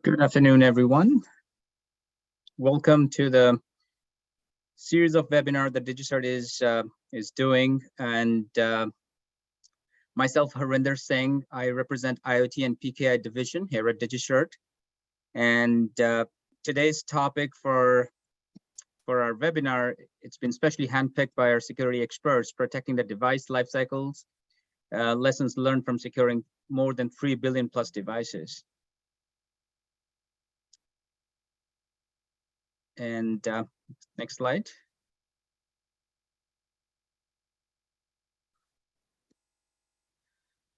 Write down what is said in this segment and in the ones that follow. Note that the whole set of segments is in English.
Good afternoon, everyone. Welcome to the series of webinar that DigiCert is doing. And myself, Harinder Singh, I represent IoT and PKI division here at DigiCert. And today's topic for our webinar, it's been specially handpicked by our security experts, protecting the device life cycles, lessons learned from securing more than 3 billion plus devices. And next slide.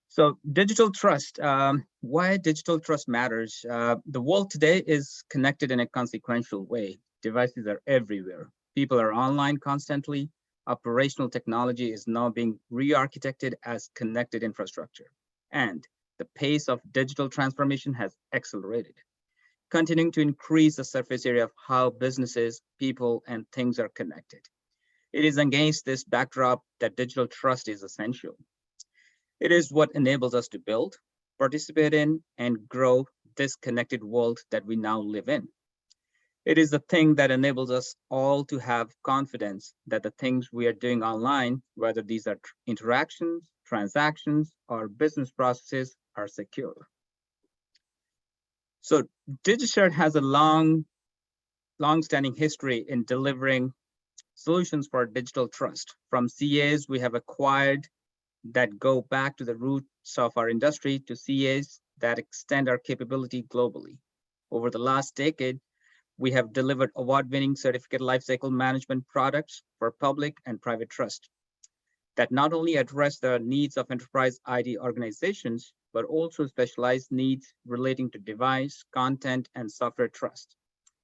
So digital trust, why digital trust matters. The world today is connected in a consequential way. Devices are everywhere. People are online constantly. Operational technology is now being re-architected as connected infrastructure. And the pace of digital transformation has accelerated, continuing to increase the surface area of how businesses, people, and things are connected. It is against this backdrop that digital trust is essential. It is what enables us to build, participate in, and grow this connected world that we now live in. It is the thing that enables us all to have confidence that the things we are doing online, whether these are interactions, transactions, or business processes, are secure. So DigiCert has a long-standing history in delivering solutions for digital trust. From CAs we have acquired that go back to the roots of our industry to CAs that extend our capability globally. Over the last decade, we have delivered award-winning certificate lifecycle management products for public and private trust that not only address the needs of enterprise IT organizations, but also specialized needs relating to device, content, and software trust.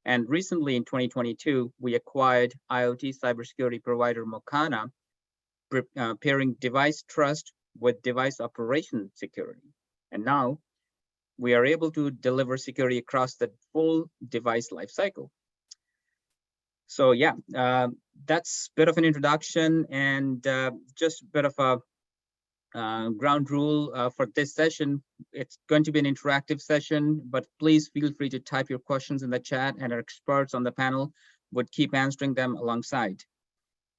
And recently in 2022, we acquired IoT cybersecurity provider Mokana, pairing device trust with device operation security. And now we are able to deliver security across the full device lifecycle. So yeah, that's a bit of an introduction and just a bit of a ground rule for this session. It's going to be an interactive session, but please feel free to type your questions in the chat and our experts on the panel would keep answering them alongside.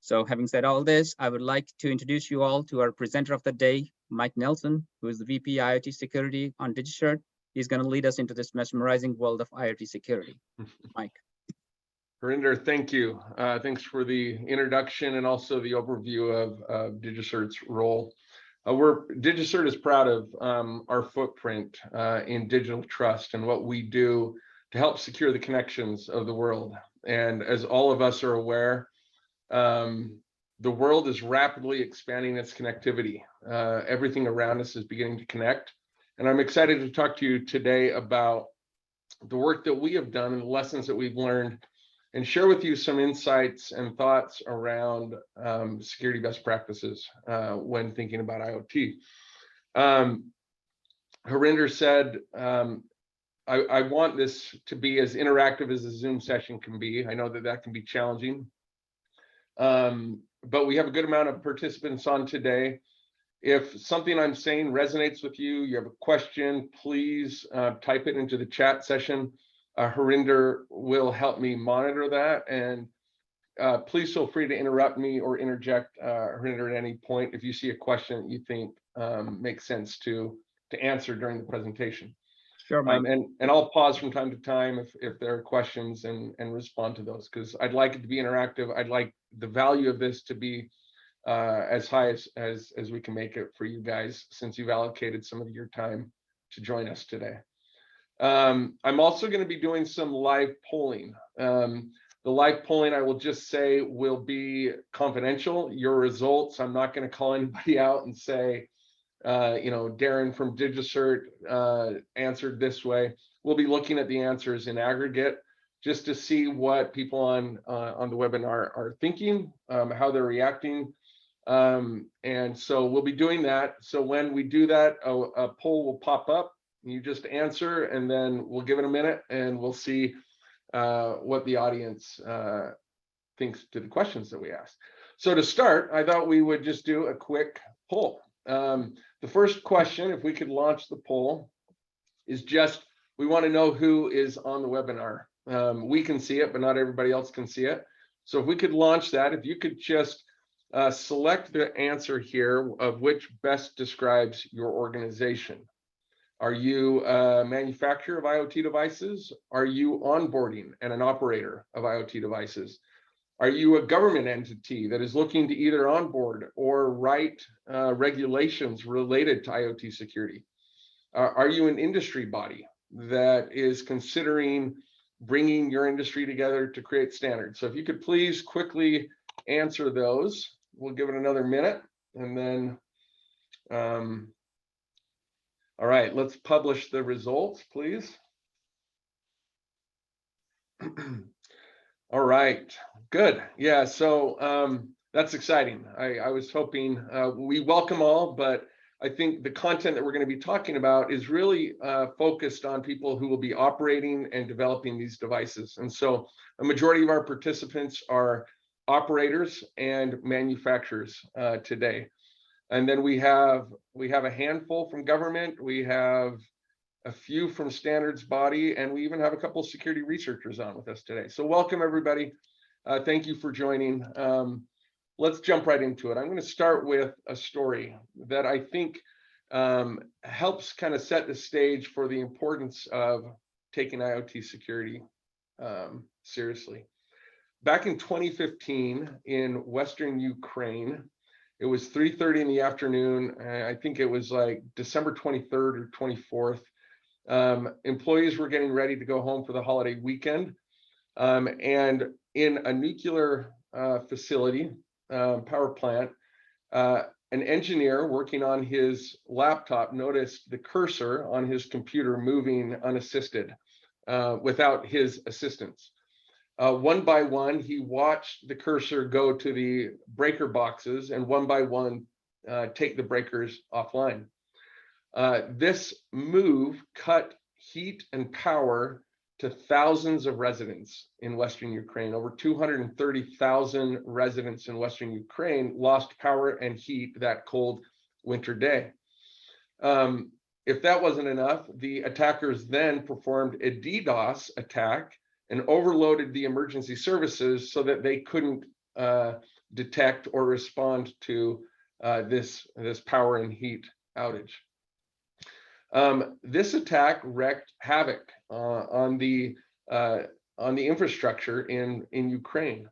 So having said all this, I would like to introduce you all to our presenter of the day, Mike Nelson, who is the VP IoT Security on DigiCert. He's going to lead us into this mesmerizing world of IoT security. Mike. Harinder, thank you. Thanks for the introduction and also the overview of DigiCert's role. DigiCert is proud of our footprint in digital trust and what we do to help secure the connections of the world. And as all of us are aware, the world is rapidly expanding its connectivity. Everything around us is beginning to connect. And I'm excited to talk to you today about the work that we have done and the lessons that we've learned and share with you some insights and thoughts around security best practices when thinking about IoT. Harinder said, I want this to be as interactive as a Zoom session can be. I know that that can be challenging. But we have a good amount of participants on today. If something I'm saying resonates with you, you have a question, please type it into the chat session. Harinder will help me monitor that. And please feel free to interrupt me or interject Harinder at any point if you see a question that you think makes sense to answer during the presentation. Sure, Mike. And I'll pause from time to time if there are questions and respond to those, because I'd like it to be interactive. I'd like the value of this to be as high as we can make it for you guys, since you've allocated some of your time to join us today. I'm also going to be doing some live polling. The live polling, I will just say, will be confidential. Your results, I'm not going to call anybody out and say, Darren from DigiCert answered this way. We'll be looking at the answers in aggregate just to see what people on the webinar are thinking, how they're reacting. And so we'll be doing that. So when we do that, a poll will pop up. You just answer, and then we'll give it a minute, and we'll see what the audience thinks to the questions that we ask. So to start, I thought we would just do a quick poll. The first question, if we could launch the poll, is just, we want to know who is on the webinar. We can see it, but not everybody else can see it. So if we could launch that, if you could just select the answer here of which best describes your organization. Are you a manufacturer of IoT devices? Are you onboarding and an operator of IoT devices? Are you a government entity that is looking to either onboard or write regulations related to IoT security? Are you an industry body that is considering bringing your industry together to create standards? So if you could please quickly answer those, we'll give it another minute, and then, all right, let's publish the results, please. All right, good. Yeah, so that's exciting. I was hoping, we welcome all, but I think the content that we're going to be talking about is really focused on people who will be operating and developing these devices. And so a majority of our participants are operators and manufacturers today. And then we have a handful from government, we have a few from standards body, and we even have a couple of security researchers on with us today. So welcome everybody. Thank you for joining. Let's jump right into it. I'm going to start with a story that I think helps kind of set the stage for the importance of taking IoT security seriously. Back in 2015 in Western Ukraine, it was 3:30 in the afternoon. I think it was like December 23rd or 24th. Employees were getting ready to go home for the holiday weekend. And in a nuclear facility, power plant, an engineer working on his laptop noticed the cursor on his computer moving unassisted, without his assistance. One by one, he watched the cursor go to the breaker boxes and one by one take the breakers offline. This move cut heat and power to thousands of residents in Western Ukraine. Over 230,000 residents in Western Ukraine lost power and heat that cold winter day. If that wasn't enough, the attackers then performed a DDoS attack and overloaded the emergency services so that they couldn't detect or respond to this power and heat outage. This attack wreaked havoc on the infrastructure in Ukraine.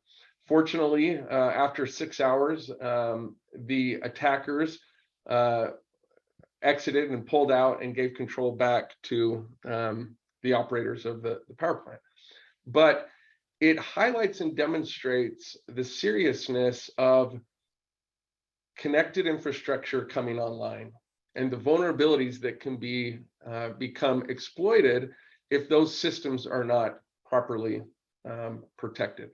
Fortunately, after 6 hours, the attackers exited and pulled out and gave control back to the operators of the power plant. But it highlights and demonstrates the seriousness of connected infrastructure coming online and the vulnerabilities that can become exploited if those systems are not properly protected.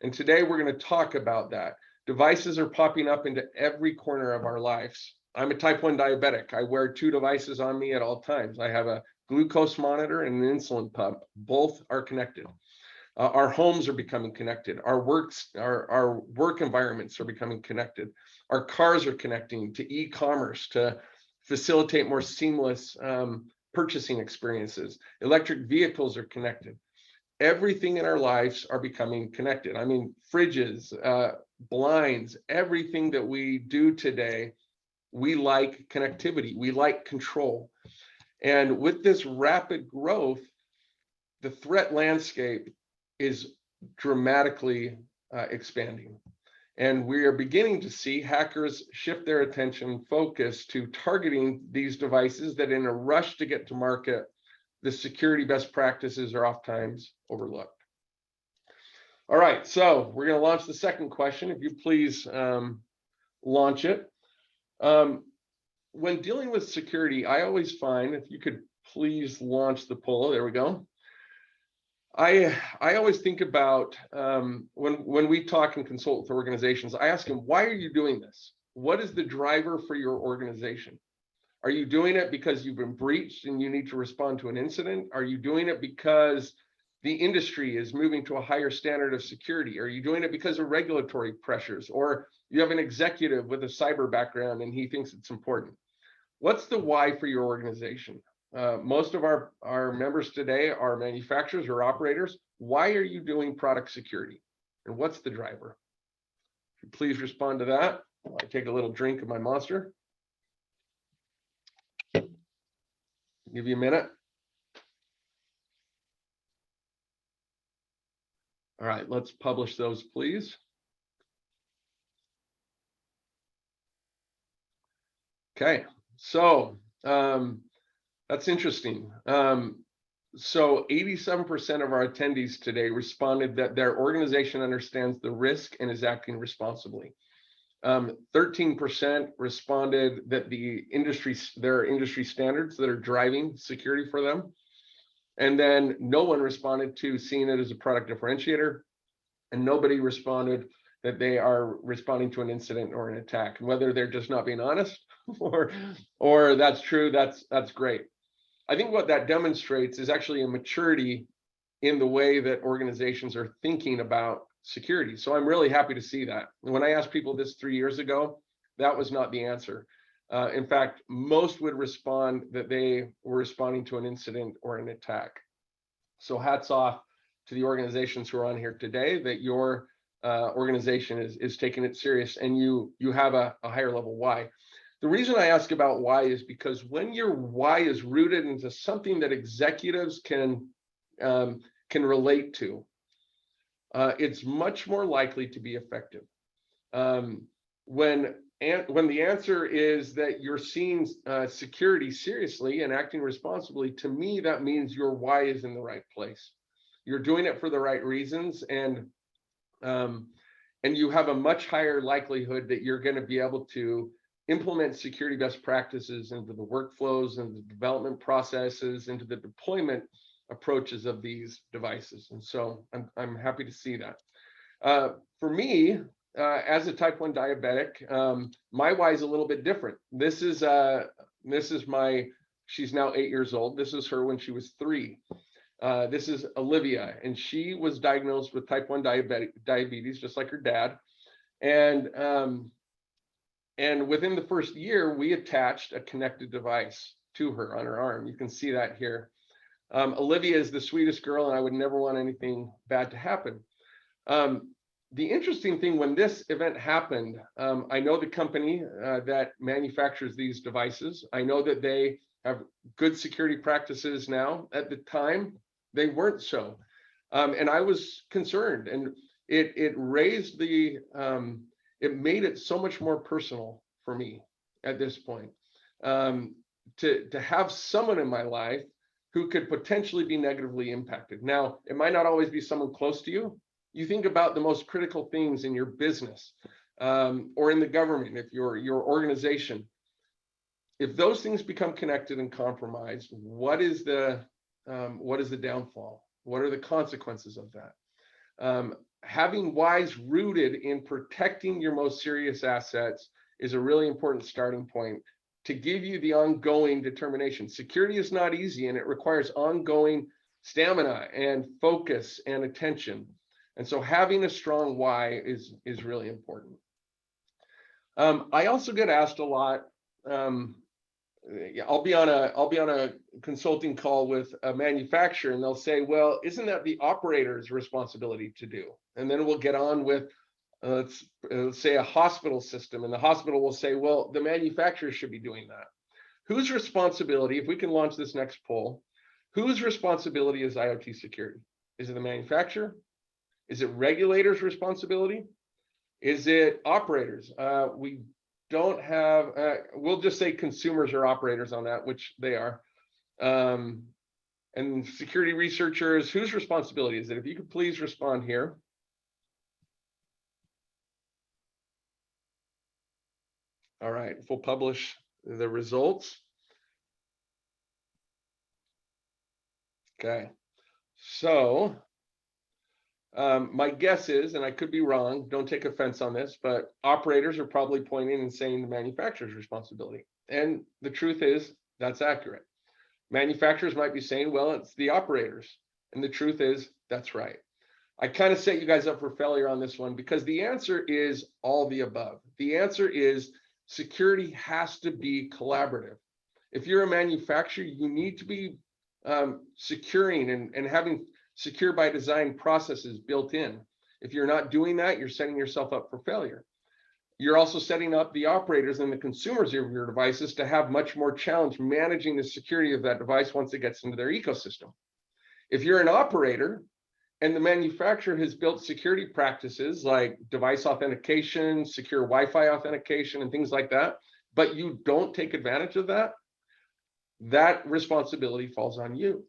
And today we're going to talk about that. Devices are popping up into every corner of our lives. I'm a type 1 diabetic. I wear 2 devices on me at all times. I have a glucose monitor and an insulin pump. Both are connected. Our homes are becoming connected. Our work environments are becoming connected. Our cars are connecting to e-commerce to facilitate more seamless purchasing experiences. Electric vehicles are connected. Everything in our lives are becoming connected. I mean, fridges, blinds, everything that we do today, we like connectivity, we like control. And with this rapid growth, the threat landscape is dramatically expanding. And we are beginning to see hackers shift their attention focus to targeting these devices that in a rush to get to market, the security best practices are oftentimes overlooked. All right, so we're going to launch the second question. If you please launch it. When dealing with security, I always find, if you could please launch the poll, there we go. I always think about when we talk and consult with organizations, I ask them, why are you doing this? What is the driver for your organization? Are you doing it because you've been breached and you need to respond to an incident? Are you doing it because the industry is moving to a higher standard of security? Are you doing it because of regulatory pressures? Or you have an executive with a cyber background and he thinks it's important? What's the why for your organization? Most of our members today are manufacturers or operators. Why are you doing product security? And what's the driver? If you please respond to that. I take a little drink of my Monster. Give you a minute. All right, let's publish those, please. Okay, so that's interesting. So 87% of our attendees today responded that their organization understands the risk and is acting responsibly. 13% responded that there are industry standards that are driving security for them. And then no one responded to seeing it as a product differentiator, and nobody responded that they are responding to an incident or an attack. And whether they're just not being honest or that's true, that's great. I think what that demonstrates is actually a maturity in the way that organizations are thinking about security. So I'm really happy to see that. When I asked people this 3 years ago, that was not the answer. In fact, most would respond that they were responding to an incident or an attack. So hats off to the organizations who are on here today, that your organization is taking it serious and you have a higher level why. The reason I ask about why is because when your why is rooted into something that executives can relate to, it's much more likely to be effective. When the answer is that you're seeing security seriously and acting responsibly, to me, that means your why is in the right place. You're doing it for the right reasons, and you have a much higher likelihood that you're going to be able to implement security best practices into the workflows and the development processes, into the deployment approaches of these devices. And so I'm happy to see that. For me, as a type 1 diabetic, my why is a little bit different. This is she's now 8 years old. This is her when she was 3. This is Olivia, and she was diagnosed with type 1 diabetes, just like her dad. And within the first year, we attached a connected device to her on her arm. You can see that here. Olivia is the sweetest girl, and I would never want anything bad to happen. The interesting thing, when this event happened, I know the company that manufactures these devices. I know that they have good security practices now. At the time, they weren't so. And I was concerned, and it raised the, it made it so much more personal for me at this point, to have someone in my life who could potentially be negatively impacted. Now, it might not always be someone close to you. You think about the most critical things in your business, or in the government, if your organization. If those things become connected and compromised, what is the downfall? What are the consequences of that? Having whys rooted in protecting your most serious assets is a really important starting point to give you the ongoing determination. Security is not easy, and it requires ongoing stamina and focus and attention. And so having a strong why is really important. I also get asked a lot. I'll be on a consulting call with a manufacturer, and they'll say, well, isn't that the operator's responsibility to do? And then we'll get on with, let's say, a hospital system, and the hospital will say, well, the manufacturer should be doing that. Whose responsibility, if we can launch this next poll, whose responsibility is IoT security? Is it the manufacturer? Is it regulators' responsibility? Is it operators? We don't have, we'll just say consumers are operators on that, which they are. And security researchers, whose responsibility is it? If you could please respond here. All right, we'll publish the results. Okay, so my guess is, and I could be wrong, don't take offense on this, but operators are probably pointing and saying the manufacturer's responsibility. And the truth is, that's accurate. Manufacturers might be saying, well, it's the operators. And the truth is, that's right. I kind of set you guys up for failure on this one because the answer is all the above. The answer is security has to be collaborative. If you're a manufacturer, you need to be securing and having secure by design processes built in. If you're not doing that, you're setting yourself up for failure. You're also setting up the operators and the consumers of your devices to have much more challenge managing the security of that device once it gets into their ecosystem. If you're an operator and the manufacturer has built security practices like device authentication, secure Wi-Fi authentication, and things like that, but you don't take advantage of that, that responsibility falls on you.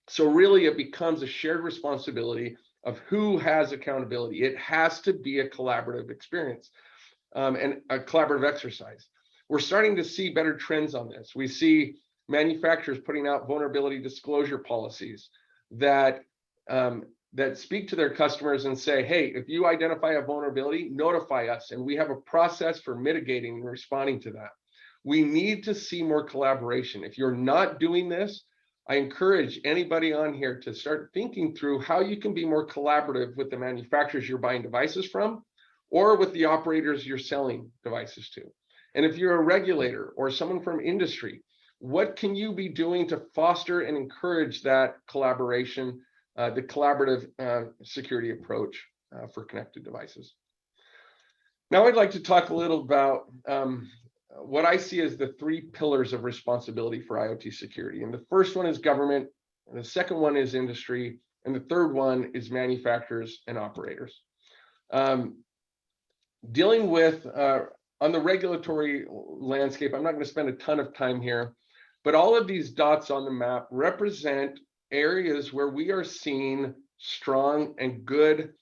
So really it becomes a shared responsibility of who has accountability. It has to be a collaborative experience and a collaborative exercise. We're starting to see better trends on this. We see manufacturers putting out vulnerability disclosure policies that that speak to their customers and say, hey, if you identify a vulnerability, notify us, and we have a process for mitigating and responding to that. We need to see more collaboration. If you're not doing this, I encourage anybody on here to start thinking through how you can be more collaborative with the manufacturers you're buying devices from or with the operators you're selling devices to. And if you're a regulator or someone from industry, what can you be doing to foster and encourage that collaboration, the collaborative security approach for connected devices? Now I'd like to talk a little about what I see as the three pillars of responsibility for IoT security. And the first one is government, and the second one is industry, and the third one is manufacturers and operators. Dealing with, on the regulatory landscape, I'm not going to spend a ton of time here, but all of these dots on the map represent areas where we are seeing strong and good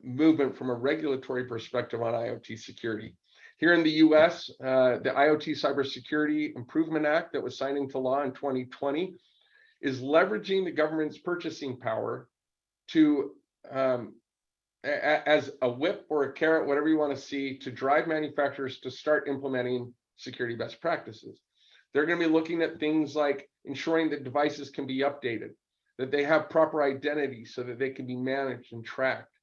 movement from a regulatory perspective on IoT security. Here in the US, the IoT Cybersecurity Improvement Act that was signed into law in 2020 is leveraging the government's purchasing power to, as a whip or a carrot, whatever you want to see, to drive manufacturers to start implementing security best practices. They're going to be looking at things like ensuring that devices can be updated, that they have proper identity so that they can be managed and tracked,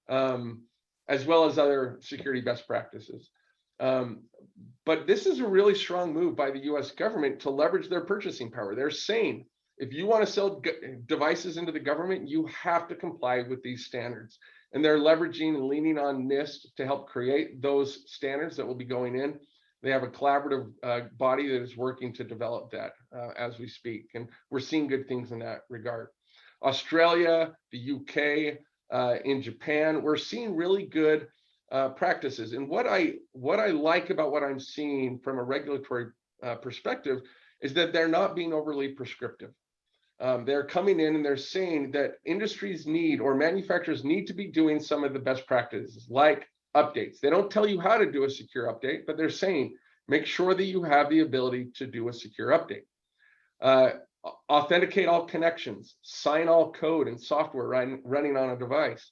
as well as other security best practices. But this is a really strong move by the US government to leverage their purchasing power. They're saying, if you want to sell devices into the government, you have to comply with these standards. And they're leveraging and leaning on NIST to help create those standards that will be going in. They have a collaborative body that is working to develop that as we speak. And we're seeing good things in that regard. Australia, the UK, in Japan, we're seeing really good practices. And what I like about what I'm seeing from a regulatory perspective is that they're not being overly prescriptive. They're coming in and they're saying that industries need, or manufacturers need, to be doing some of the best practices like updates. They don't tell you how to do a secure update, but they're saying, make sure that you have the ability to do a secure update. Authenticate all connections, sign all code and software running on a device.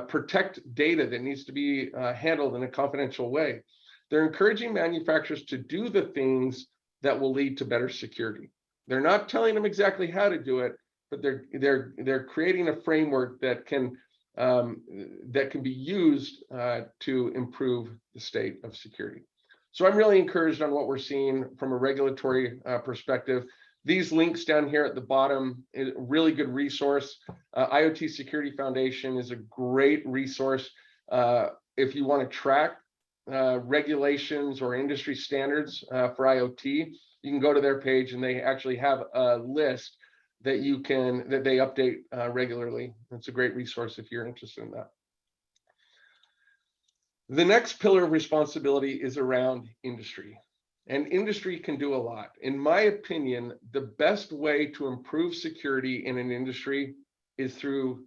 Protect data that needs to be handled in a confidential way. They're encouraging manufacturers to do the things that will lead to better security. They're not telling them exactly how to do it, but they're creating a framework that can be used to improve the state of security. So I'm really encouraged on what we're seeing from a regulatory perspective. These links down here at the bottom is a really good resource. IoT Security Foundation is a great resource if you want to track regulations or industry standards for IoT. You can go to their page and they actually have a list that they update regularly. It's a great resource if you're interested in that. The next pillar of responsibility is around industry. and industry can do a lot. In my opinion, the best way to improve security in an industry is through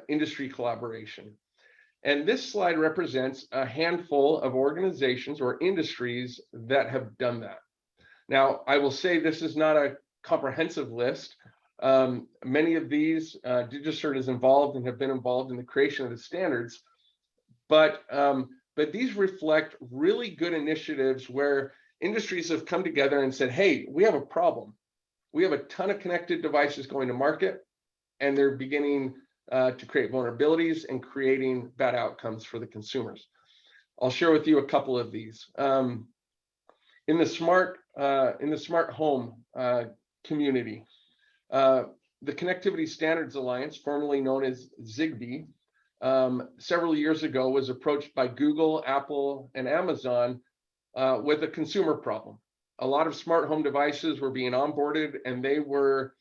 industry collaboration. And this slide represents a handful of organizations or industries that have done that. Now, I will say this is not a comprehensive list. Many of these, DigiCert is involved and have been involved in the creation of the standards, but these reflect really good initiatives where industries have come together and said, hey, we have a problem. We have a ton of connected devices going to market, and they're beginning to create vulnerabilities and creating bad outcomes for the consumers. I'll share with you a couple of these. In the smart home community, the Connectivity Standards Alliance, formerly known as Zigbee, several years ago was approached by Google, Apple, and Amazon with a consumer problem. A lot of smart home devices were being onboarded, and they were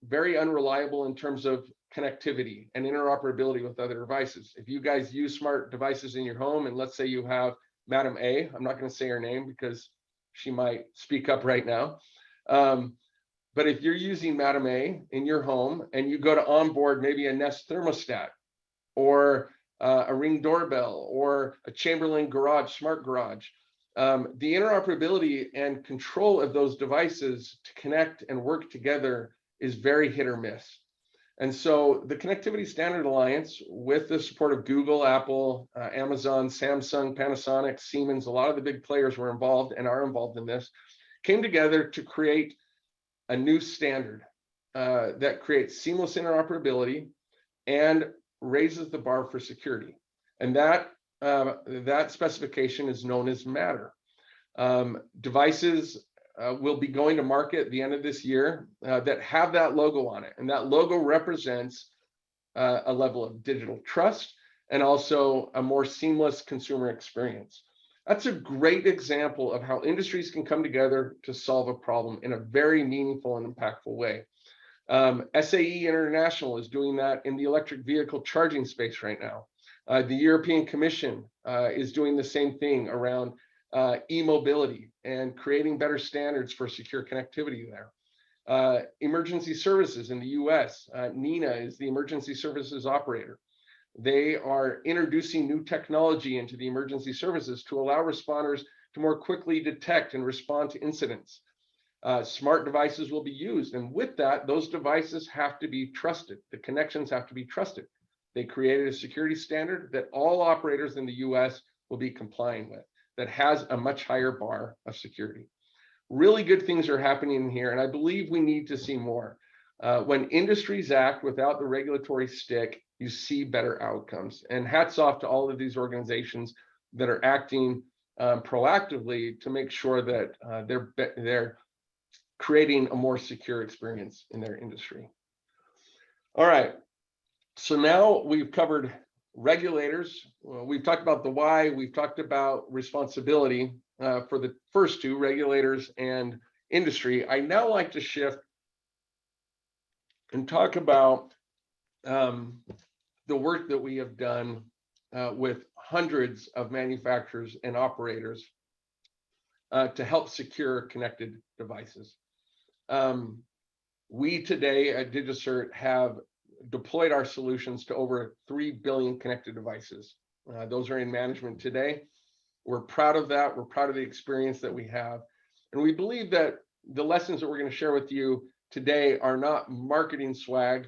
very unreliable in terms of connectivity and interoperability with other devices. If you guys use smart devices in your home, and let's say you have Madam A, I'm not going to say her name because she might speak up right now. But if you're using Madam A in your home and you go to onboard maybe a Nest thermostat or a Ring doorbell or a Chamberlain garage, smart garage, the interoperability and control of those devices to connect and work together is very hit or miss. And so the Connectivity Standard Alliance, with the support of Google, Apple, Amazon, Samsung, Panasonic, Siemens, a lot of the big players were involved and are involved in this, came together to create a new standard that creates seamless interoperability and raises the bar for security. And that specification is known as Matter. Devices will be going to market at the end of this year that have that logo on it. And that logo represents a level of digital trust and also a more seamless consumer experience. That's a great example of how industries can come together to solve a problem in a very meaningful and impactful way. SAE International is doing that in the electric vehicle charging space right now. The European Commission is doing the same thing around e-mobility and creating better standards for secure connectivity there. Emergency services in the US, NENA is the emergency services operator. They are introducing new technology into the emergency services to allow responders to more quickly detect and respond to incidents. Smart devices will be used, and with that, those devices have to be trusted. The connections have to be trusted. They created a security standard that all operators in the US will be complying with, that has a much higher bar of security. Really good things are happening here, and I believe we need to see more. When industries act without the regulatory stick, you see better outcomes. And hats off to all of these organizations that are acting proactively to make sure that they're creating a more secure experience in their industry. All right, so now we've covered regulators. We've talked about the why, we've talked about responsibility for the first two, regulators and industry. I now like to shift and talk about the work that we have done with hundreds of manufacturers and operators to help secure connected devices. We today at DigiCert have deployed our solutions to over 3 billion connected devices. Those are in management today. We're proud of that. We're proud of the experience that we have. And we believe that the lessons that we're going to share with you today are not marketing swag.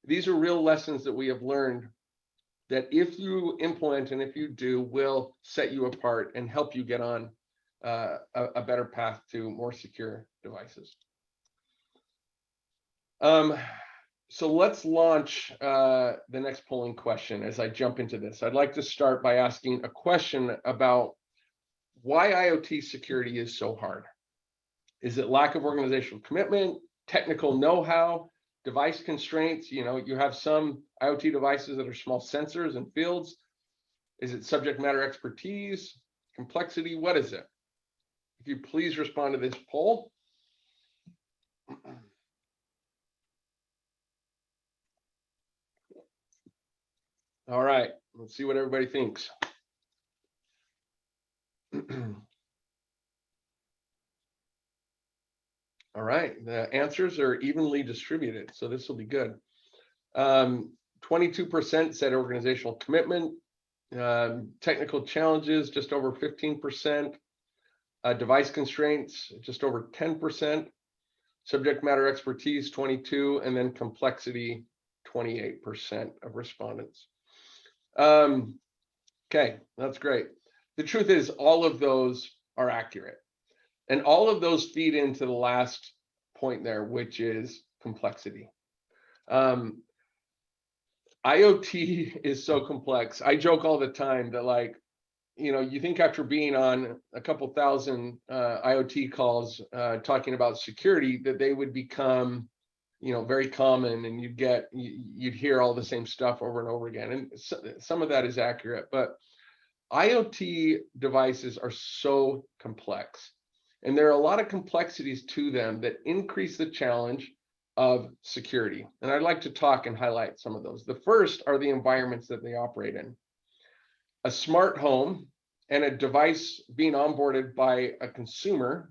These are real lessons that we have learned that if you implement and if you do, will set you apart and help you get on a better path to more secure devices. So let's launch the next polling question as I jump into this. I'd like to start by asking a question about why IoT security is so hard. Is it lack of organizational commitment, technical know-how, device constraints? You know, you have some IoT devices that are small sensors and fields. Is it subject matter expertise, complexity? What is it? If you please respond to this poll. All right, let's see what everybody thinks. All right, the answers are evenly distributed, so this will be good. 22% said organizational commitment, technical challenges, just over 15%, device constraints, just over 10%, subject matter expertise, 22%, and then complexity, 28% of respondents. Okay, that's great. The truth is all of those are accurate. And all of those feed into the last point there, which is complexity. IoT is so complex. I joke all the time that, like, you know, you think after being on a couple thousand IoT calls talking about security that they would become, you know, very common, and you'd hear all the same stuff over and over again. And some of that is accurate, but IoT devices are so complex. And there are a lot of complexities to them that increase the challenge of security. And I'd like to talk and highlight some of those. The first are the environments that they operate in. A smart home and a device being onboarded by a consumer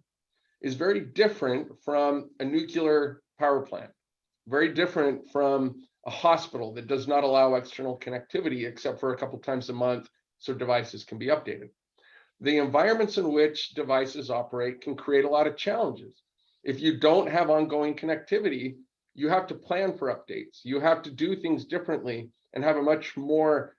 is very different from a nuclear power plant, very different from a hospital that does not allow external connectivity except for a couple times a month so devices can be updated. The environments in which devices operate can create a lot of challenges. If you don't have ongoing connectivity, you have to plan for updates. You have to do things differently and have a much more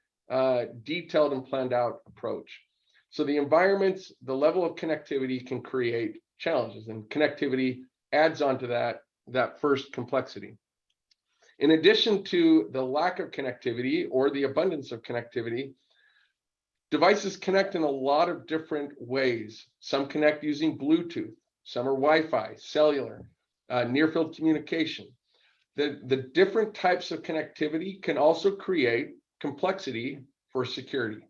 detailed and planned out approach. So the environments, the level of connectivity can create challenges, and connectivity adds on to that first complexity. In addition to the lack of connectivity or the abundance of connectivity, devices connect in a lot of different ways. Some connect using Bluetooth, some are Wi-Fi, cellular, near-field communication. The different types of connectivity can also create complexity for security.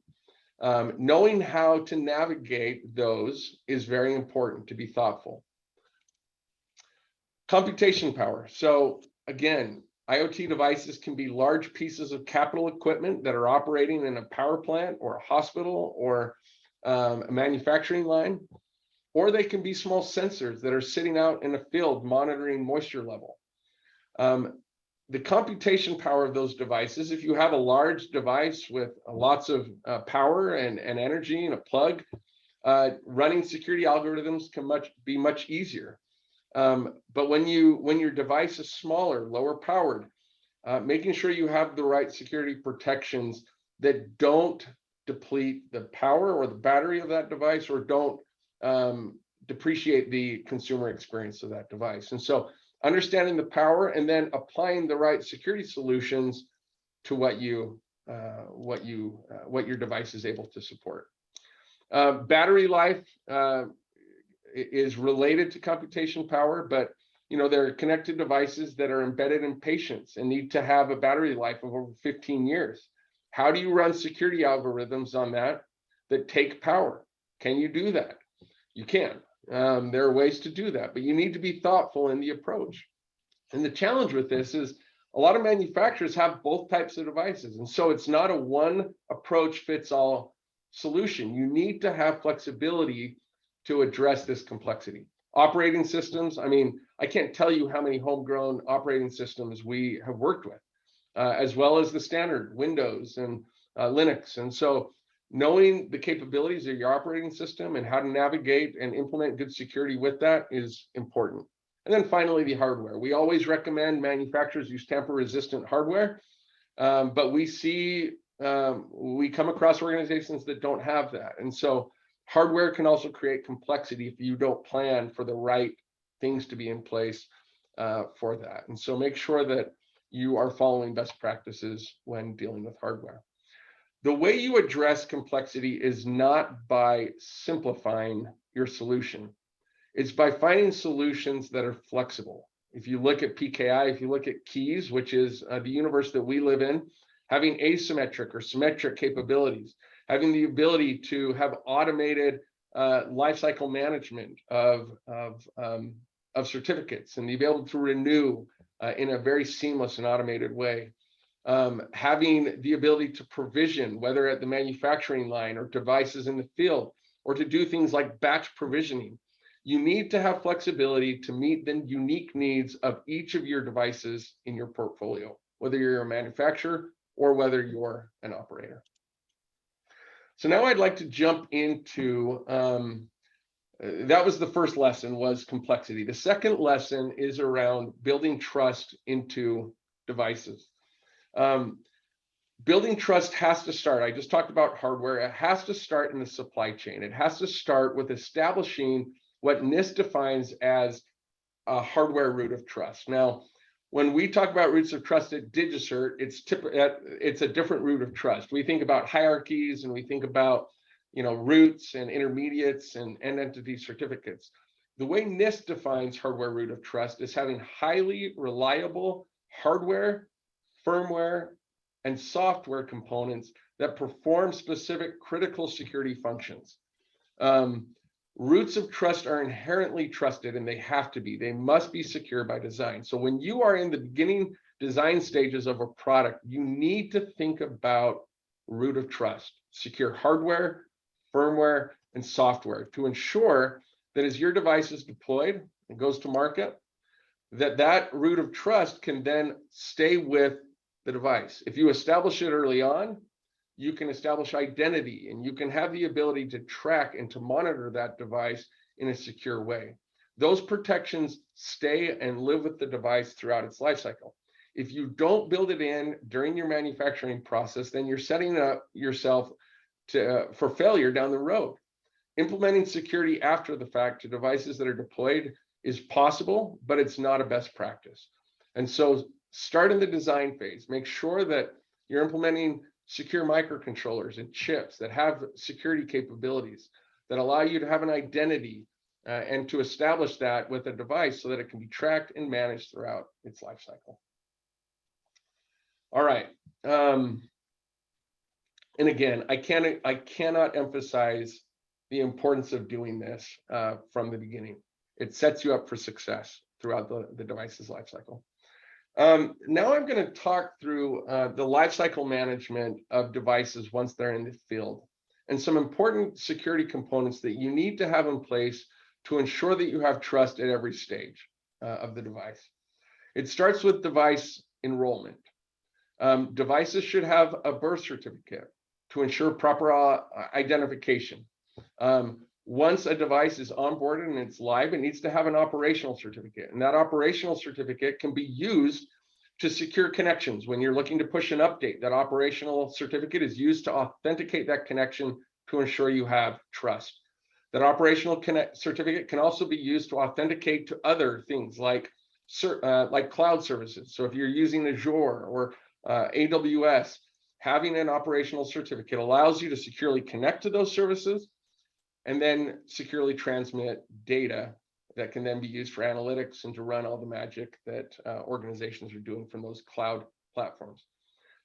Knowing how to navigate those is very important, to be thoughtful. Computation power. So again, IoT devices can be large pieces of capital equipment that are operating in a power plant or a hospital or a manufacturing line, or they can be small sensors that are sitting out in a field monitoring moisture level. The computation power of those devices, if you have a large device with lots of power and energy and a plug, running security algorithms can be much easier. But when your device is smaller, lower powered, making sure you have the right security protections that don't deplete the power or the battery of that device, or don't depreciate the consumer experience of that device. And so understanding the power and then applying the right security solutions to what your device is able to support. Battery life is related to computation power, but you know, there are connected devices that are embedded in patients and need to have a battery life of over 15 years. How do you run security algorithms on that take power? Can you do that? You can. There are ways to do that, but you need to be thoughtful in the approach. And the challenge with this is a lot of manufacturers have both types of devices. And so it's not a one approach fits all solution. You need to have flexibility to address this complexity. Operating systems, I mean, I can't tell you how many homegrown operating systems we have worked with, as well as the standard Windows and Linux. And so knowing the capabilities of your operating system and how to navigate and implement good security with that is important. And then finally, the hardware. We always recommend manufacturers use tamper-resistant hardware, but we come across organizations that don't have that. And so hardware can also create complexity if you don't plan for the right things to be in place for that. And so make sure that you are following best practices when dealing with hardware. The way you address complexity is not by simplifying your solution. It's by finding solutions that are flexible. If you look at PKI, if you look at keys, which is the universe that we live in, having asymmetric or symmetric capabilities, having the ability to have automated lifecycle management of certificates and be able to renew in a very seamless and automated way. Having the ability to provision, whether at the manufacturing line or devices in the field, or to do things like batch provisioning. You need to have flexibility to meet the unique needs of each of your devices in your portfolio, whether you're a manufacturer or whether you're an operator. So now I'd like to jump into, that was the first lesson, was complexity. The second lesson is around building trust into devices. Building trust has to start. I just talked about hardware. It has to start in the supply chain. It has to start with establishing what NIST defines as a hardware root of trust. Now, when we talk about roots of trust at DigiCert, it's a different root of trust. We think about hierarchies and we think about, roots and intermediates and entity certificates. The way NIST defines hardware root of trust is having highly reliable hardware, firmware, and software components that perform specific critical security functions. Roots of trust are inherently trusted, and they have to be. They must be secure by design. So when you are in the beginning design stages of a product, you need to think about root of trust, secure hardware, firmware, and software to ensure that as your device is deployed and goes to market, that root of trust can then stay with the device. If you establish it early on, you can establish identity and you can have the ability to track and to monitor that device in a secure way. Those protections stay and live with the device throughout its life cycle. If you don't build it in during your manufacturing process, then you're setting up yourself for failure down the road. Implementing security after the fact to devices that are deployed is possible, but it's not a best practice. And so start in the design phase. Make sure that you're implementing secure microcontrollers and chips that have security capabilities that allow you to have an identity and to establish that with a device so that it can be tracked and managed throughout its life cycle. All right. And again, I cannot emphasize the importance of doing this from the beginning. It sets you up for success throughout the device's life cycle. Now I'm going to talk through the lifecycle management of devices once they're in the field, and some important security components that you need to have in place to ensure that you have trust at every stage of the device. It starts with device enrollment. Devices should have a birth certificate to ensure proper identification. Once a device is onboarded and it's live, it needs to have an operational certificate. And that operational certificate can be used to secure connections. When you're looking to push an update, that operational certificate is used to authenticate that connection to ensure you have trust. That operational certificate can also be used to authenticate to other things like cloud services. So if you're using Azure or AWS, having an operational certificate allows you to securely connect to those services and then securely transmit data that can then be used for analytics and to run all the magic that organizations are doing from those cloud platforms.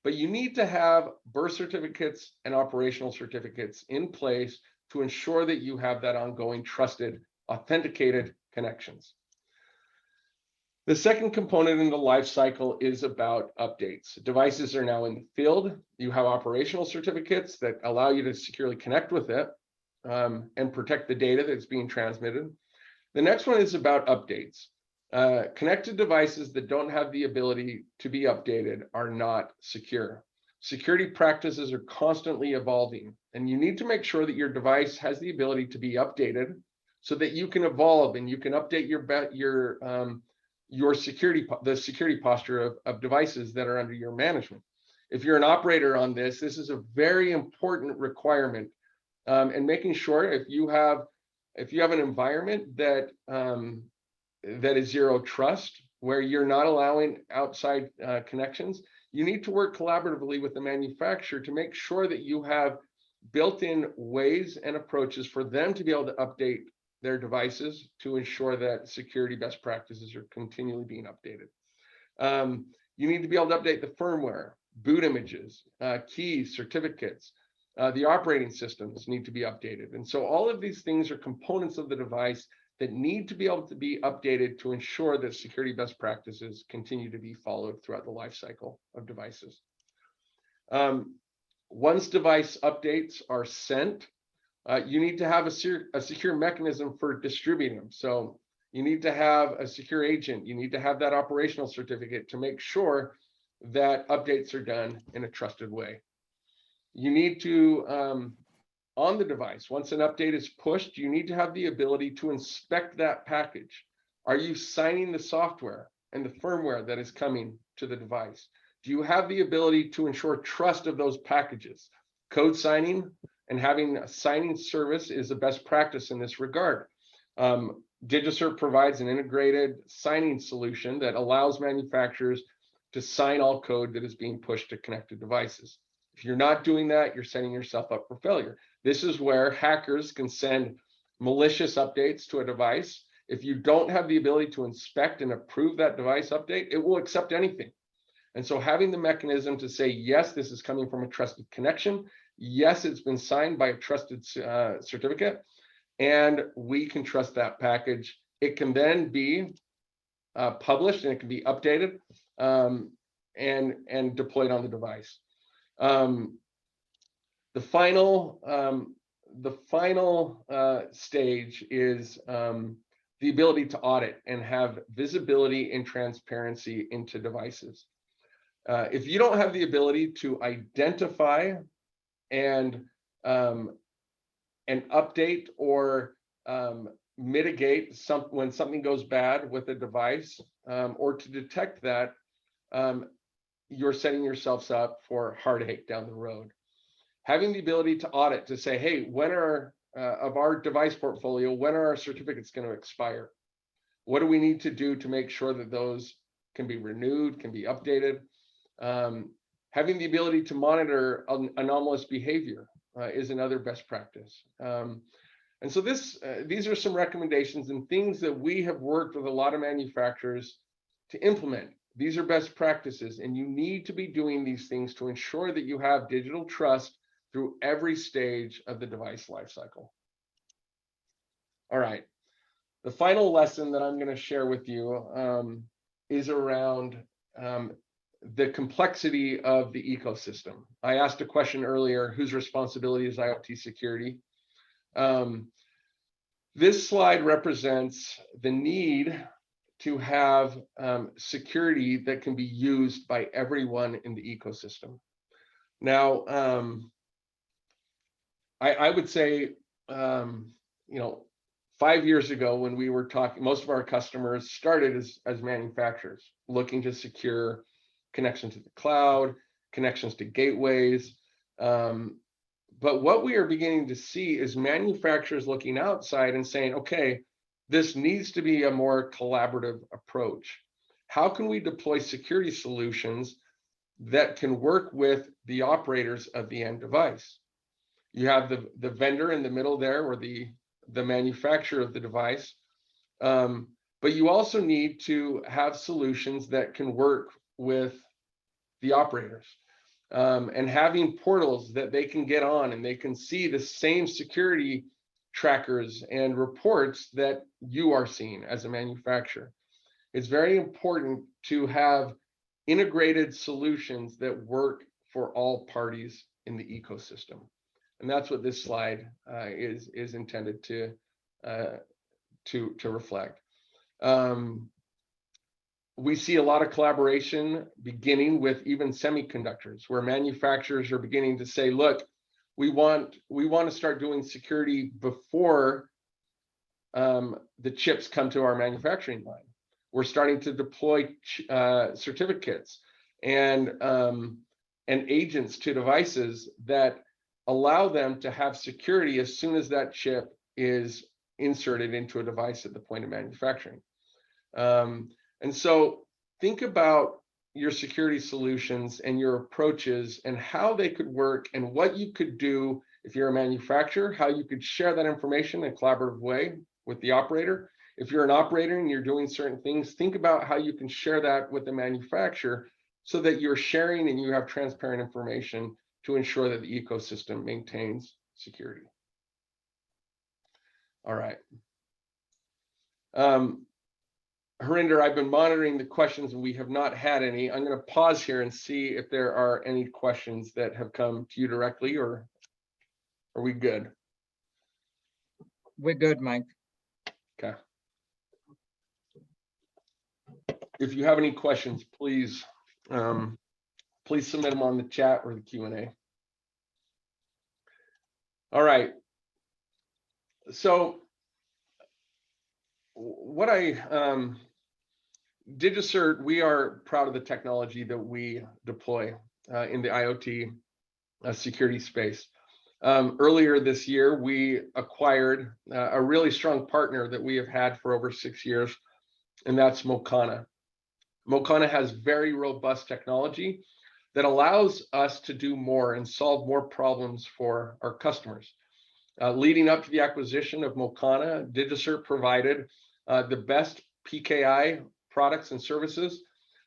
But you need to have birth certificates and operational certificates in place to ensure that you have that ongoing trusted, authenticated connections. The second component in the life cycle is about updates. Devices are now in the field. You have operational certificates that allow you to securely connect with it and protect the data that's being transmitted. The next one is about updates. Connected devices that don't have the ability to be updated are not secure. Security practices are constantly evolving, and you need to make sure that your device has the ability to be updated so that you can evolve and you can update the security posture of devices that are under your management. If you're an operator on this is a very important requirement. And making sure if you have an environment that is zero trust, where you're not allowing outside connections, you need to work collaboratively with the manufacturer to make sure that you have built-in ways and approaches for them to be able to update their devices to ensure that security best practices are continually being updated. You need to be able to update the firmware, boot images, keys, certificates. The operating systems need to be updated. And so all of these things are components of the device that need to be able to be updated to ensure that security best practices continue to be followed throughout the life cycle of devices. Once device updates are sent, You need to have a secure mechanism for distributing them. So you need to have a secure agent. You need to have that operational certificate to make sure that updates are done in a trusted way. You need to, on the device, once an update is pushed, you need to have the ability to inspect that package. Are you signing the software and the firmware that is coming to the device? Do you have the ability to ensure trust of those packages? Code signing and having a signing service is the best practice in this regard. DigiCert provides an integrated signing solution that allows manufacturers to sign all code that is being pushed to connected devices. If you're not doing that, you're setting yourself up for failure. This is where hackers can send malicious updates to a device. If you don't have the ability to inspect and approve that device update, it will accept anything. And so having the mechanism to say, yes, this is coming from a trusted connection. Yes, it's been signed by a trusted certificate, and we can trust that package. It can then be published and it can be updated and deployed on the device. The final stage is the ability to audit and have visibility and transparency into devices. If you don't have the ability to identify and update or mitigate when something goes bad with a device, or to detect that, you're setting yourselves up for heartache down the road. Having the ability to audit, to say, hey, when are of our device portfolio, when are our certificates going to expire? What do we need to do to make sure that those can be renewed, can be updated? Having the ability to monitor anomalous behavior is another best practice. And so these are some recommendations and things that we have worked with a lot of manufacturers to implement. These are best practices, and you need to be doing these things to ensure that you have digital trust through every stage of the device lifecycle. All right, the final lesson that I'm going to share with you is around the complexity of the ecosystem. I asked a question earlier, whose responsibility is IoT security? This slide represents the need to have security that can be used by everyone in the ecosystem. Now, I would say, 5 years ago when we were talking, most of our customers started as manufacturers looking to secure connections to the cloud, connections to gateways. But what we are beginning to see is manufacturers looking outside and saying, okay, this needs to be a more collaborative approach. How can we deploy security solutions that can work with the operators of the end device? You have the vendor in the middle there, or the manufacturer of the device. But you also need to have solutions that can work with the operators. And having portals that they can get on and they can see the same security trackers and reports that you are seeing as a manufacturer. It's very important to have integrated solutions that work for all parties in the ecosystem. And that's what this slide is intended to reflect. We see a lot of collaboration beginning with even semiconductors, where manufacturers are beginning to say, look, we want to start doing security before the chips come to our manufacturing line. We're starting to deploy certificates and agents to devices that allow them to have security as soon as that chip is inserted into a device at the point of manufacturing. And so think about your security solutions and your approaches and how they could work and what you could do if you're a manufacturer, how you could share that information in a collaborative way with the operator. If you're an operator and you're doing certain things, think about how you can share that with the manufacturer so that you're sharing and you have transparent information to ensure that the ecosystem maintains security. All right. Harinder, I've been monitoring the questions and we have not had any. I'm going to pause here and see if there are any questions that have come to you directly, or are we good? We're good, Mike. Okay. If you have any questions, please submit them on the chat or the Q&A. All right. So what DigiCert, we are proud of the technology that we deploy in the IoT security space. Earlier this year, we acquired a really strong partner that we have had for over 6 years, and that's Mocana. Mocana has very robust technology that allows us to do more and solve more problems for our customers. Leading up to the acquisition of Mocana, DigiCert provided the best PKI products and services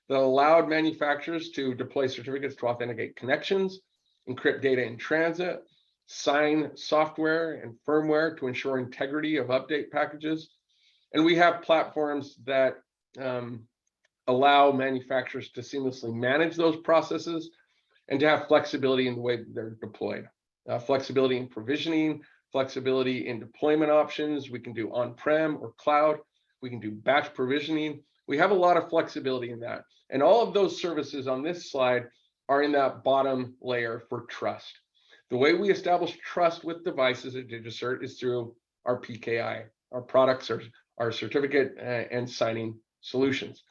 that allowed manufacturers to deploy certificates to authenticate connections, encrypt data in transit, sign software and firmware to ensure integrity of update packages. And we have platforms that allow manufacturers to seamlessly manage those processes and to have flexibility in the way that they're deployed. Flexibility in provisioning, flexibility in deployment options. We can do on-prem or cloud. We can do batch provisioning. We have a lot of flexibility in that. And all of those services on this slide are in that bottom layer for trust. The way we establish trust with devices at DigiCert is through our PKI, our products, our certificate and signing solutions.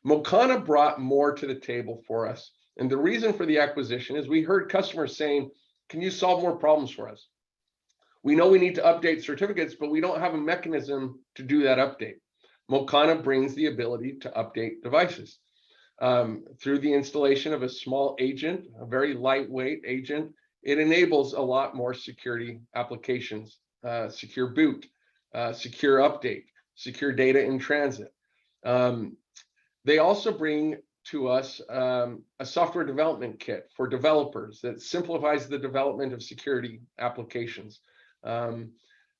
Mocana brought more to the table for us. And the reason for the acquisition is we heard customers saying, can you solve more problems for us? We know we need to update certificates, but we don't have a mechanism to do that update. Mocana brings the ability to update devices through the installation of a small agent, a very lightweight agent. It enables a lot more security applications, secure boot, secure update, secure data in transit. They also bring to us a software development kit for developers that simplifies the development of security applications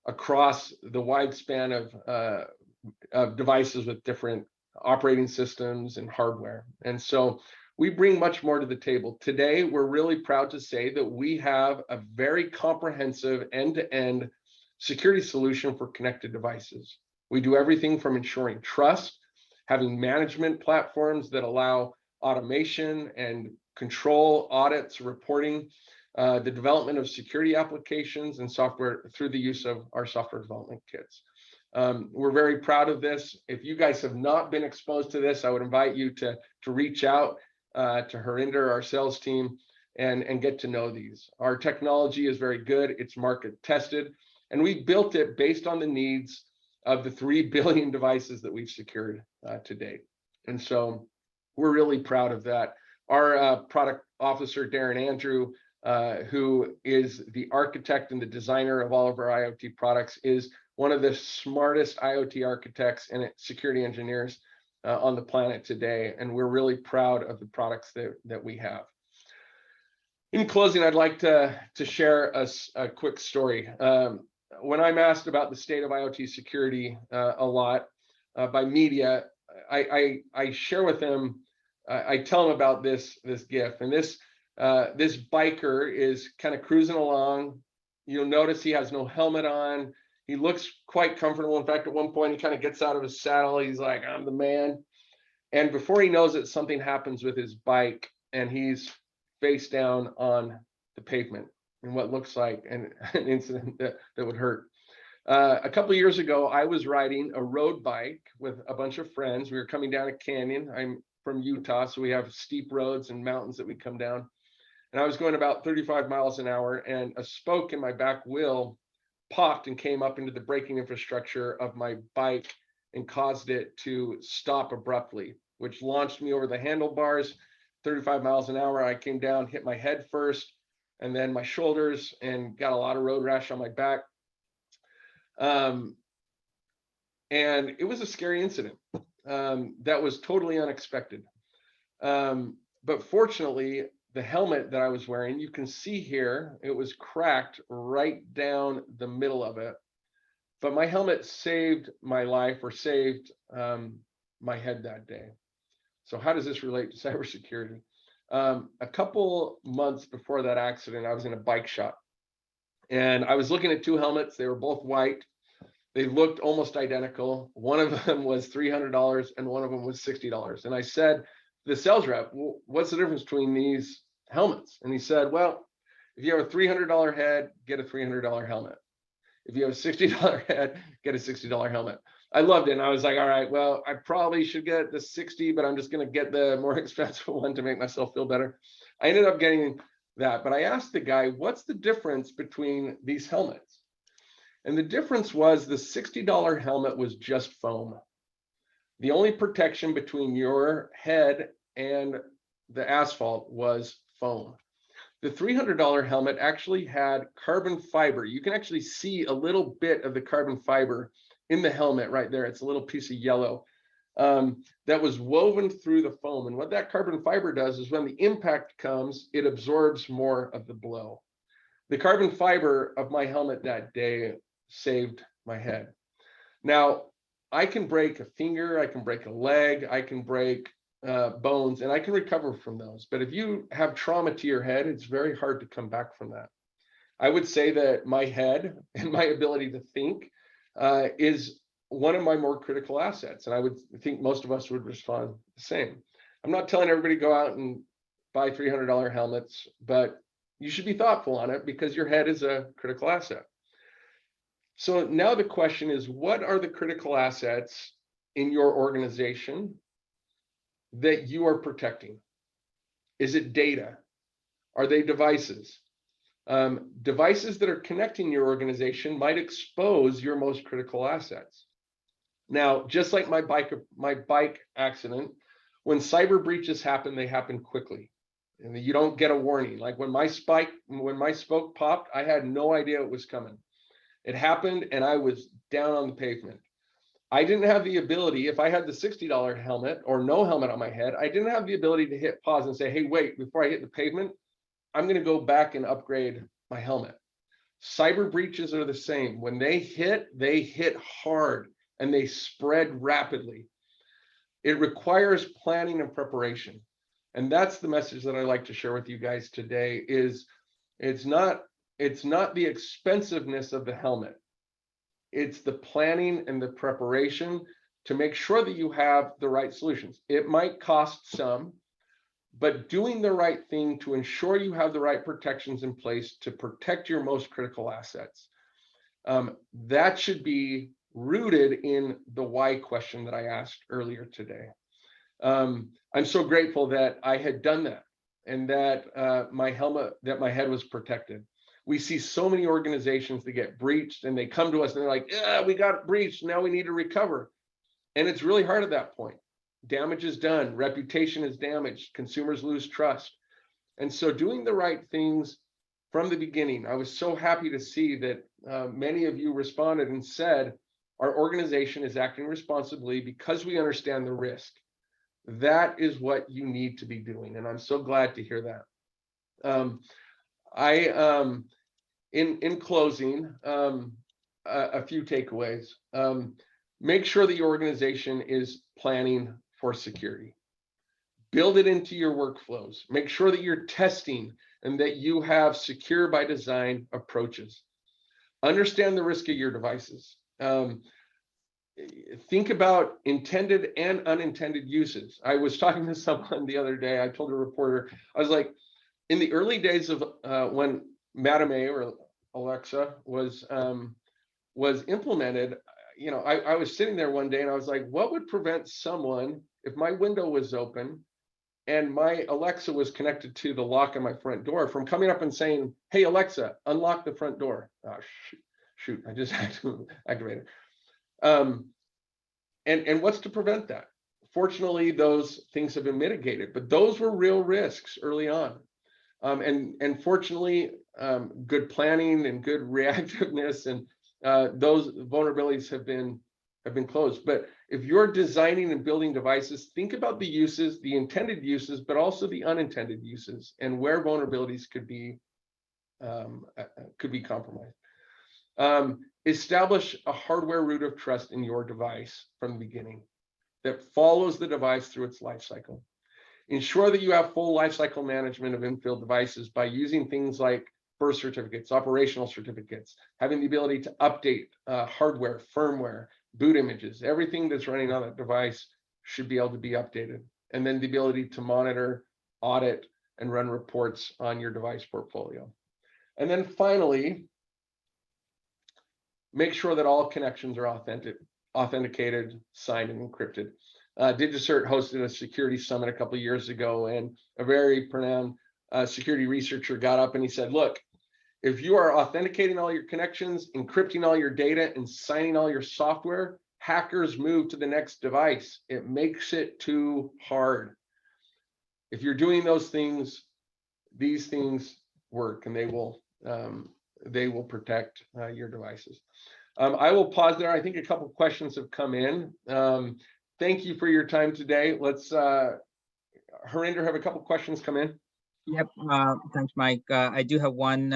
across the wide span of devices with different operating systems and hardware. And so we bring much more to the table. Today, we're really proud to say that we have a very comprehensive end-to-end security solution for connected devices. We do everything from ensuring trust, having management platforms that allow automation and control, audits, reporting, the development of security applications and software through the use of our software development kits. We're very proud of this. If you guys have not been exposed to this, I would invite you to reach out to Harinder, our sales team, and get to know these. Our technology is very good. It's market tested, and we built it based on the needs of the 3 billion devices that we've secured to date. And so we're really proud of that. Our product officer, Darren Andrew, who is the architect and the designer of all of our IoT products, is one of the smartest IoT architects and security engineers on the planet today. And we're really proud of the products that we have. In closing, I'd like to share a quick story. When I'm asked about the state of IoT security a lot by media, I share with them, I tell them about this GIF. And this biker is kind of cruising along. You'll notice he has no helmet on. He looks quite comfortable. In fact, at one point, he kind of gets out of his saddle. He's like, I'm the man. And before he knows it, something happens with his bike, and he's face down on the pavement in what looks like an incident that would hurt. A couple of years ago, I was riding a road bike with a bunch of friends. We were coming down a canyon. I'm from Utah, so we have steep roads and mountains that we come down. And I was going about 35 miles an hour, and a spoke in my back wheel popped and came up into the braking infrastructure of my bike and caused it to stop abruptly, which launched me over the handlebars, 35 miles an hour. I came down, hit my head first, and then my shoulders, and got a lot of road rash on my back. And it was a scary incident that was totally unexpected. But fortunately, the helmet that I was wearing, you can see here, it was cracked right down the middle of it. But my helmet saved my life, or saved my head that day. So how does this relate to cybersecurity? A couple months before that accident, I was in a bike shop, and I was looking at 2 helmets. They were both white. They looked almost identical. One of them was $300 and one of them was $60. And I said to the sales rep, well, what's the difference between these helmets? And he said, well, if you have a $300 head, get a $300 helmet. If you have a $60 head, get a $60 helmet. I loved it. And I was like, all right, well, I probably should get the 60, but I'm just going to get the more expensive one to make myself feel better. I ended up getting that. But I asked the guy, what's the difference between these helmets? And the difference was the $60 helmet was just foam. The only protection between your head and the asphalt was foam. The $300 helmet actually had carbon fiber. You can actually see a little bit of the carbon fiber in the helmet right there. It's a little piece of yellow that was woven through the foam. And what that carbon fiber does is when the impact comes, it absorbs more of the blow. The carbon fiber of my helmet that day saved my head. Now, I can break a finger, I can break a leg, I can break bones, and I can recover from those. But if you have trauma to your head, it's very hard to come back from that. I would say that my head and my ability to think is one of my more critical assets. And I would think most of us would respond the same. I'm not telling everybody to go out and buy $300 helmets, but you should be thoughtful on it because your head is a critical asset. So now the question is, what are the critical assets in your organization that you are protecting? Is it data? Are they devices? Devices that are connecting your organization might expose your most critical assets. Now, just like my bike accident, when cyber breaches happen, they happen quickly. And you don't get a warning. Like when my spoke popped, I had no idea it was coming. It happened and I was down on the pavement. I didn't have the ability, if I had the $60 helmet or no helmet on my head, I didn't have the ability to hit pause and say, hey, wait, before I hit the pavement, I'm going to go back and upgrade my helmet. Cyber breaches are the same. When they hit hard and they spread rapidly. It requires planning and preparation. And that's the message that I like to share with you guys today is it's not the expensiveness of the helmet. It's the planning and the preparation to make sure that you have the right solutions. It might cost some, but doing the right thing to ensure you have the right protections in place to protect your most critical assets. That should be rooted in the why question that I asked earlier today. I'm so grateful that I had done that and that my head was protected. We see so many organizations that get breached and they come to us and they're like, yeah, we got breached, now we need to recover. And it's really hard at that point. Damage is done, reputation is damaged, consumers lose trust. And so doing the right things from the beginning, I was so happy to see that many of you responded and said, our organization is acting responsibly because we understand the risk. That is what you need to be doing. And I'm so glad to hear that. In closing, a few takeaways. Make sure that your organization is planning for security. Build it into your workflows. Make sure that you're testing and that you have secure by design approaches. Understand the risk of your devices. Think about intended and unintended uses. I was talking to someone the other day. I told a reporter, I was like, in the early days of when Madame A or Alexa was implemented, you know, I was sitting there one day and I was like, what would prevent someone, if my window was open and my Alexa was connected to the lock on my front door, from coming up and saying, hey, Alexa, unlock the front door. Oh, shoot, I just had to activate it. And what's to prevent that? Fortunately, those things have been mitigated, but those were real risks early on. And fortunately, good planning and good reactiveness and those vulnerabilities have been closed. But if you're designing and building devices, think about the uses, the intended uses, but also the unintended uses and where vulnerabilities could be compromised. Establish a hardware root of trust in your device from the beginning that follows the device through its life cycle. Ensure that you have full lifecycle management of infield devices by using things like birth certificates, operational certificates, having the ability to update hardware, firmware, boot images, everything that's running on that device should be able to be updated. And then the ability to monitor, audit, and run reports on your device portfolio. And then finally, make sure that all connections are authenticated, signed, and encrypted. DigiCert hosted a security summit a couple of years ago, and a very renowned security researcher got up and he said, look, if you are authenticating all your connections, encrypting all your data, and signing all your software, hackers move to the next device. It makes it too hard. If you're doing those things, these things work, and they will protect your devices. I will pause there. I think a couple of questions have come in. Thank you for your time today. Let's, Harinder, have a couple of questions come in. Yep. Thanks, Mike. I do have one.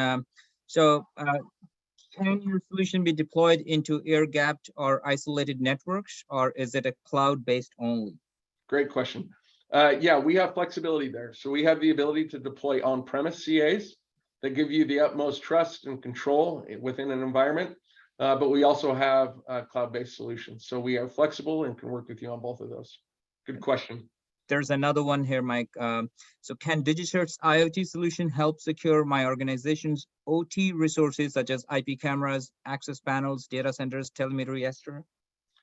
Can your solution be deployed into air-gapped or isolated networks, or is it a cloud-based only? Great question. Yeah, we have flexibility there. So we have the ability to deploy on-premise CAs that give you the utmost trust and control within an environment. But we also have cloud-based solutions. So we are flexible and can work with you on both of those. Good question. There's another one here, Mike. So can DigiCert's IoT solution help secure my organization's OT resources such as IP cameras, access panels, data centers, telemetry, etc.?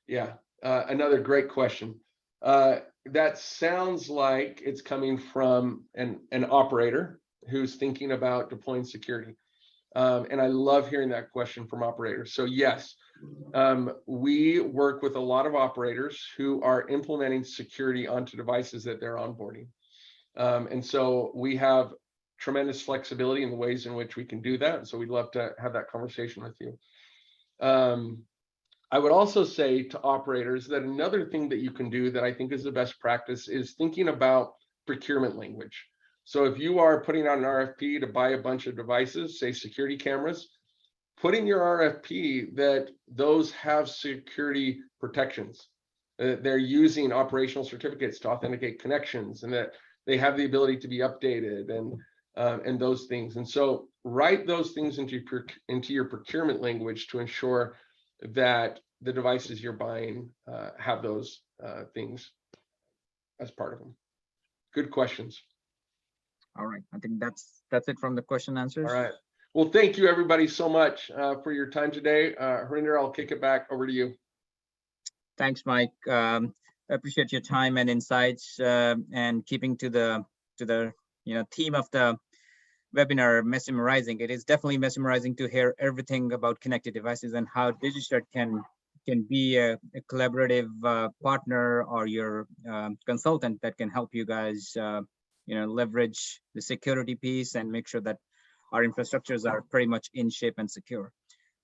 Yeah, another great question. That sounds like it's coming from an operator who's thinking about deploying security. And I love hearing that question from operators. So yes, we work with a lot of operators who are implementing security onto devices that they're onboarding. And so we have tremendous flexibility in the ways in which we can do that. So we'd love to have that conversation with you. I would also say to operators that another thing that you can do that I think is the best practice is thinking about procurement language. So if you are putting out an RFP to buy a bunch of devices, say security cameras, put in your RFP that those have security protections. They're using operational certificates to authenticate connections, and that they have the ability to be updated and those things. And so write those things into your procurement language to ensure that the devices you're buying have those things as part of them. Good questions. All right, I think that's it from the question answers. All right. Well, thank you everybody so much for your time today. Harinder, I'll kick it back over to you. Thanks, Mike. I appreciate your time and insights and keeping to the theme of the webinar, mesmerizing. It is definitely mesmerizing to hear everything about connected devices and how DigiCert can be a collaborative partner or your consultant that can help you guys leverage the security piece and make sure that our infrastructures are pretty much in shape and secure.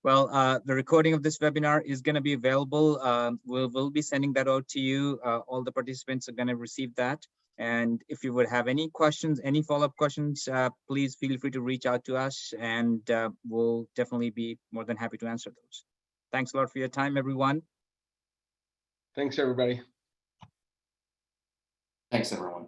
Well, the recording of this webinar is going to be available. We'll be sending that out to you. All the participants are going to receive that. And if you would have any questions, any follow-up questions, please feel free to reach out to us, and we'll definitely be more than happy to answer those. Thanks a lot for your time, everyone. Thanks, everybody. Thanks, everyone.